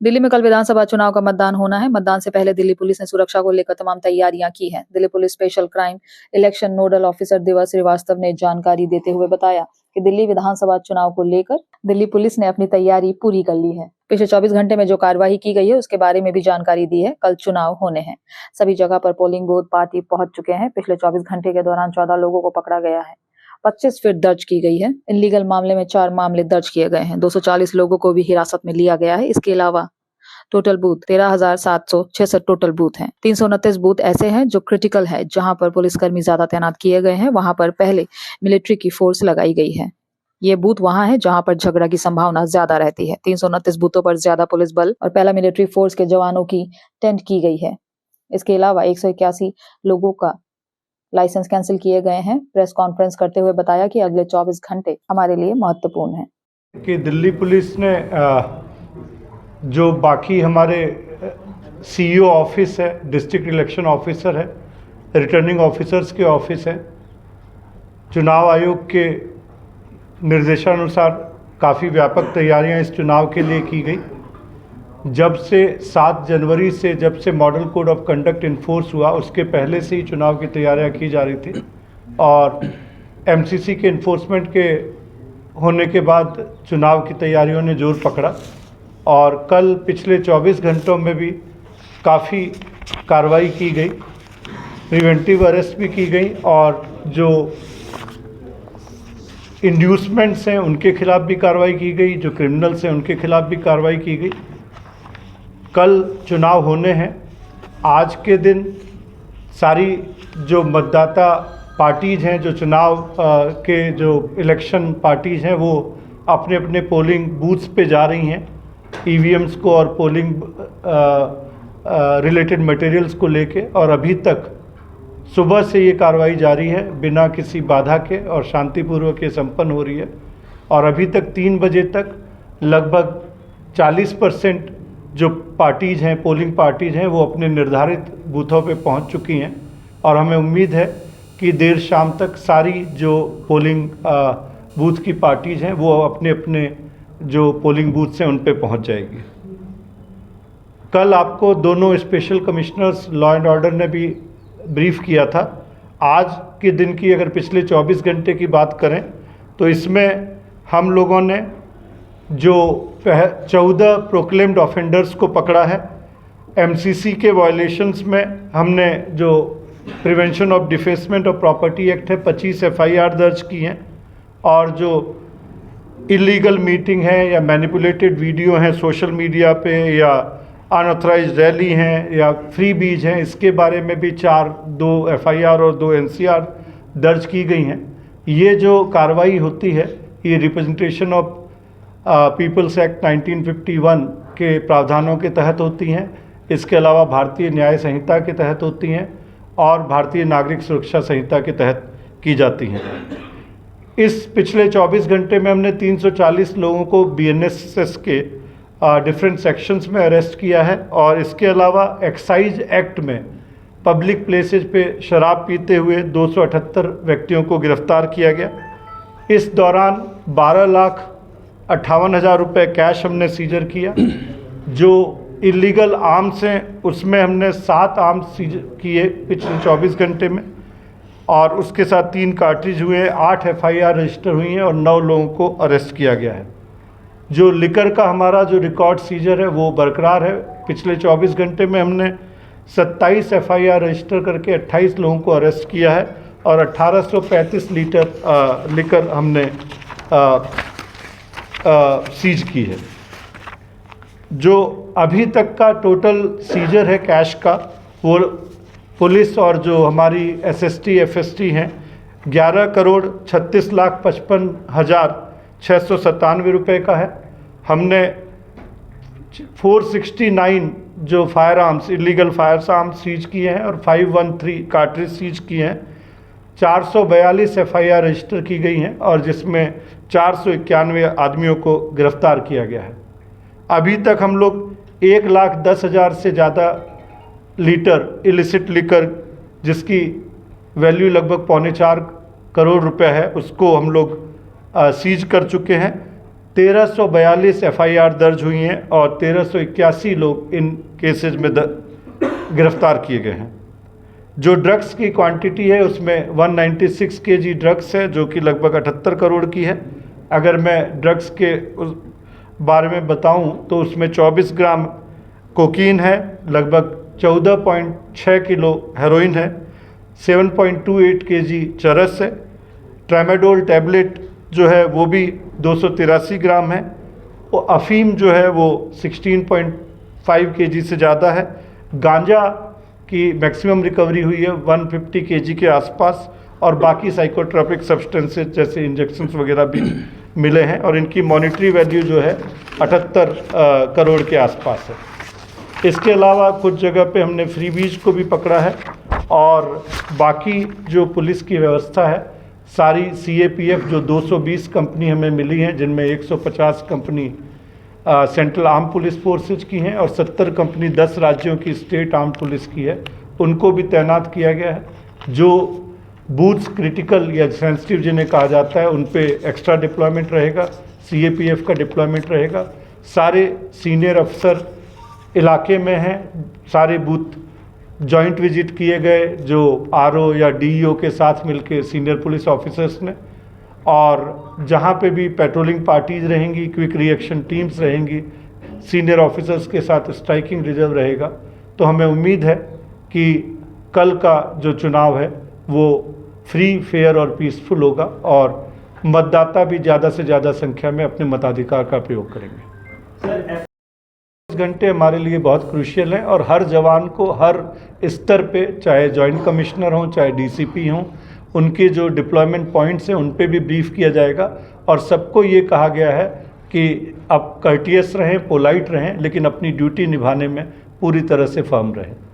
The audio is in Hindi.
दिल्ली में कल विधानसभा चुनाव का मतदान होना है। मतदान से पहले दिल्ली पुलिस ने सुरक्षा को लेकर तमाम तैयारियां की हैं। Delhi police special crime election nodal officer दिवस श्रीवास्तव ने जानकारी देते हुए बताया कि दिल्ली विधानसभा चुनाव को लेकर दिल्ली पुलिस ने अपनी तैयारी पूरी कर ली है। पिछले 24 घंटे में जो कार्यवाही की गई है उसके बारे में भी जानकारी दी है। कल चुनाव होने हैं, सभी जगह पर पोलिंग बूथ पार्टी पहुंच चुके हैं। पिछले 24 घंटे के दौरान 14 लोगों को पकड़ा गया है। 25 फिर दर्ज की गई है। इलीगल मामले में 4 मामले दर्ज किए गए हैं। 240 लोगों को भी हिरासत में लिया गया है। इसके अलावा टोटल बूथ 13,766 टोटल बूथ हैं। 329 बूथ ऐसे हैं जो क्रिटिकल है, जहां पर पुलिसकर्मी ज्यादा तैनात किए गए हैं। वहां पर पहले मिलिट्री की फोर्स लगाई गई है। ये बूथ वहां है जहां पर झगड़ा की संभावना ज्यादा रहती है। 329 बूथों पर ज्यादा पुलिस बल और पहला मिलिट्री फोर्स के जवानों की टेंट की गई है। इसके अलावा 181 लोगों का लाइसेंस कैंसिल किए गए हैं। प्रेस कॉन्फ्रेंस करते हुए बताया कि अगले 24 घंटे हमारे लिए महत्वपूर्ण है। कि दिल्ली पुलिस ने जो बाकी हमारे सीईओ ऑफिस है, डिस्ट्रिक्ट इलेक्शन ऑफिसर है, रिटर्निंग ऑफिसर्स के ऑफिस है, चुनाव आयोग के निर्देशानुसार काफ़ी व्यापक तैयारियां इस चुनाव के लिए की गई। जब से 7 जनवरी से जब से model code of conduct enforce हुआ उसके पहले से ही चुनाव की तैयारियां की जा रही थी और एमसीसी के इन्फोर्समेंट के होने के बाद चुनाव की तैयारियों ने जोर पकड़ा और कल पिछले 24 घंटों में भी काफ़ी कार्रवाई की गई, प्रिवेंटिव अरेस्ट भी की गई और जो इंड्यूसमेंट्स हैं उनके खिलाफ भी कार्रवाई की गई, जो क्रिमिनल्स हैं उनके खिलाफ भी कार्रवाई की गई। कल चुनाव होने हैं। आज के दिन सारी जो मतदाता पार्टीज़ हैं, जो चुनाव के जो इलेक्शन पार्टीज़ हैं, वो अपने अपने पोलिंग बूथ्स पे जा रही हैं ईवीएम्स को और पोलिंग रिलेटेड मटेरियल्स को लेके। और अभी तक सुबह से ये कार्रवाई जारी है, बिना किसी बाधा के और शांतिपूर्वक ये संपन्न हो रही है। और अभी तक 3 बजे तक लगभग 40% जो पार्टीज़ हैं, पोलिंग पार्टीज़ हैं, वो अपने निर्धारित बूथों पे पहुंच चुकी हैं और हमें उम्मीद है कि देर शाम तक सारी जो पोलिंग बूथ की पार्टीज़ हैं वो अपने अपने जो पोलिंग बूथ्स हैं उन पे पहुंच जाएगी। कल आपको दोनों special commissioners law and order ने भी ब्रीफ किया था। आज के दिन की अगर पिछले 24 घंटे की बात करें तो इसमें हम लोगों ने जो 14 प्रोक्लेम्ड ऑफेंडर्स को पकड़ा है। एमसीसी के वायलेशंस में हमने जो prevention of defacement of property act है 25 एफआईआर दर्ज की हैं और जो इलीगल मीटिंग है या मैनिपुलेटेड वीडियो हैं सोशल मीडिया पे या अनऑथराइज्ड रैली हैं या फ्री बीज हैं, इसके बारे में भी 2 एफआईआर और 2 एनसीआर दर्ज की गई हैं। ये जो कार्रवाई होती है ये रिप्रेजेंटेशन ऑफ पीपल्स एक्ट 1951 के प्रावधानों के तहत होती हैं। इसके अलावा भारतीय न्याय संहिता के तहत होती हैं और भारतीय नागरिक सुरक्षा संहिता के तहत की जाती हैं। इस पिछले 24 घंटे में हमने 340 लोगों को बीएनएसएस के डिफरेंट सेक्शंस में अरेस्ट किया है और इसके अलावा एक्साइज एक्ट में पब्लिक प्लेसेज पे शराब पीते हुए 278 व्यक्तियों को गिरफ्तार किया गया। इस दौरान 12,58,000 रुपये कैश हमने सीजर किया। जो इलीगल आर्म्स हैं उसमें हमने 7 आर्म्स सीजर किए पिछले 24 घंटे में और उसके साथ 3 कार्ट्रिज हुए, 8 एफआईआर रजिस्टर हुई हैं और 9 लोगों को अरेस्ट किया गया है। जो लिकर का हमारा जो रिकॉर्ड सीजर है वो बरकरार है। पिछले 24 घंटे में हमने 27 एफआईआर रजिस्टर करके 28 लोगों को अरेस्ट किया है और 1835 लीटर लिकर हमने सीज की है। जो अभी तक का टोटल सीजर है कैश का वो पुलिस और जो हमारी एसएसटी एफएसटी हैं 11,56,55,697 रुपये का है। हमने 469 जो firearms illegal firearms seize किए हैं और 513 कार्ट्रिज सीज किए हैं। 442 एफआईआर रजिस्टर की गई हैं और जिसमें 491 आदमियों को गिरफ्तार किया गया है। अभी तक हम लोग 1,10,000 से ज़्यादा लीटर इलिसिट लिकर जिसकी वैल्यू लगभग 3.25 करोड़ रुपए है उसको हम लोग सीज कर चुके हैं। 1342 FIR दर्ज हुई हैं और 1381 लोग इन केसेज में गिरफ्तार किए गए हैं। जो ड्रग्स की क्वांटिटी है उसमें 196 kg ड्रग्स है जो कि लगभग 78 करोड़ की है। अगर मैं ड्रग्स के उस बारे में बताऊं तो उसमें 24 ग्राम कोकीन है, लगभग 14.6 किलो हेरोइन है, 7.28 kg चरस है, ट्रामाडोल टैबलेट जो है वो भी 283 ग्राम है और अफीम जो है वो 16.5 kg से ज़्यादा है। गांजा की मैक्सिमम रिकवरी हुई है 150 kg के आसपास और बाकी साइकोट्रोपिक सब्सटेंसेस जैसे इंजेक्शंस वगैरह भी मिले हैं और इनकी मॉनेटरी वैल्यू जो है 78 करोड़ के आसपास है। इसके अलावा कुछ जगह पे हमने फ्रीबीज को भी पकड़ा है और बाकी जो पुलिस की व्यवस्था है सारी CAPF जो 220 कंपनी हमें मिली हैं जिनमें 150 company central arm police forces की हैं और 70 कंपनी 10 राज्यों की स्टेट आर्म पुलिस की है, उनको भी तैनात किया गया है। जो बूथ्स क्रिटिकल या सेंसिटिव जिन्हें कहा जाता है उन पे एक्स्ट्रा डिप्लॉयमेंट रहेगा, CAPF का डिप्लॉयमेंट रहेगा। सारे सीनियर अफसर इलाके में हैं, सारे बूथ जॉइंट विजिट किए गए जो RO या DEO के साथ मिलके सीनियर पुलिस ऑफिसर्स ने, और जहाँ पे भी पेट्रोलिंग पार्टीज रहेंगी, क्विक रिएक्शन टीम्स रहेंगी, सीनियर ऑफिसर्स के साथ स्ट्राइकिंग रिजर्व रहेगा। तो हमें उम्मीद है कि कल का जो चुनाव है वो फ्री, फेयर और पीसफुल होगा और मतदाता भी ज़्यादा से ज़्यादा संख्या में अपने मताधिकार का प्रयोग करेंगे। 24 घंटे हमारे लिए बहुत क्रूशियल हैं और हर जवान को हर स्तर पे, चाहे जॉइंट कमिश्नर हों चाहे DCP हों, उनके जो डिप्लॉयमेंट पॉइंट्स हैं उन पे भी ब्रीफ किया जाएगा और सबको ये कहा गया है कि अब कर्टियस रहें, पोलाइट रहें, लेकिन अपनी ड्यूटी निभाने में पूरी तरह से फर्म रहें।